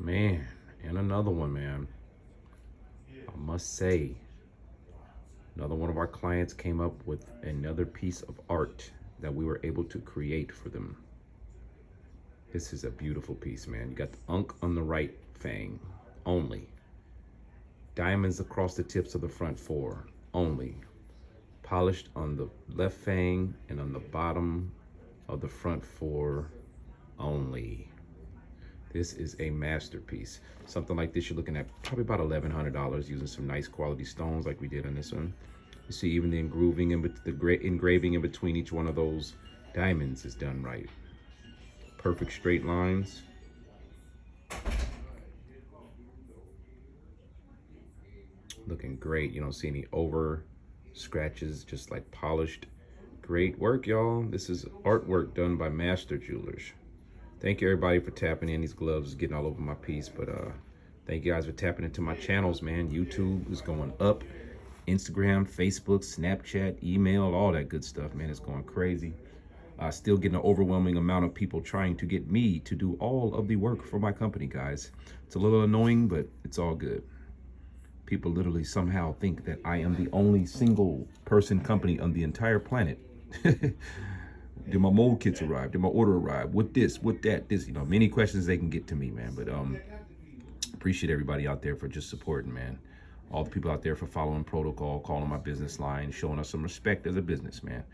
Man, and another one, man. I must say, another one of our clients came up with another piece of art that we were able to create for them. This is a beautiful piece, man. You got the Ankh on the right fang, only. Diamonds across the tips of the front four, only. Polished on the left fang and on the bottom of the front four, only. This is a masterpiece. Something like this, you're looking at probably about $1,100 using some nice quality stones like we did on this one. You see even the engraving in between each one of those diamonds is done right. Perfect straight lines. Looking great. You don't see any over scratches, just like polished. Great work, y'all. This is artwork done by Master Jewelers. Thank you everybody for tapping in. These gloves is getting all over my piece, but thank you guys for tapping into my channels, man. YouTube is going up. Instagram, Facebook, Snapchat, email, all that good stuff, man. It's going crazy. Still getting an overwhelming amount of people trying to get me to do all of the work for my company, guys. It's a little annoying, but it's all good. People literally somehow think that I am the only single person company on the entire planet. Did my mold kits arrive? Did my order arrive? What this? What that? This? You know, many questions they can get to me, man. But appreciate everybody out there for just supporting, man. All the people out there for following protocol, calling my business line, showing us some respect as a business, man.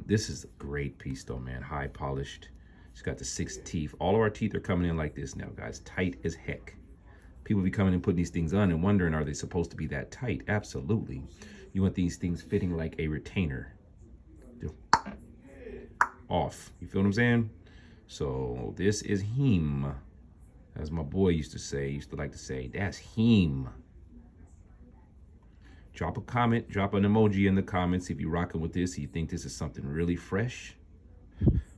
This is a great piece, though, man. High polished. It's got the 6 teeth. All of our teeth are coming in like this now, guys. Tight as heck. People be coming and putting these things on and wondering, are they supposed to be that tight? Absolutely. You want these things fitting like a retainer. Off. You feel what I'm saying? So this is him. As my boy used to say, used to like to say, that's him. Drop a comment, drop an emoji in the comments if you're rocking with this, if you think this is something really fresh.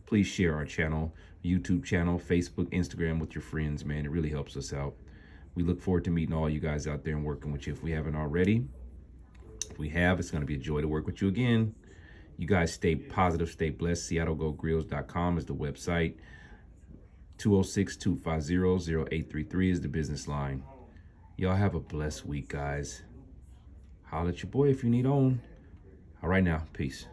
Please share our channel, YouTube channel, Facebook, Instagram with your friends, man. It really helps us out. We look forward to meeting all you guys out there and working with you if we haven't already. If we have, it's going to be a joy to work with you again. You guys stay positive, stay blessed. SeattleGoGrills.com is the website. 206-250-0833 is the business line. Y'all have a blessed week, guys. Holler at your boy if you need on. All right now, peace.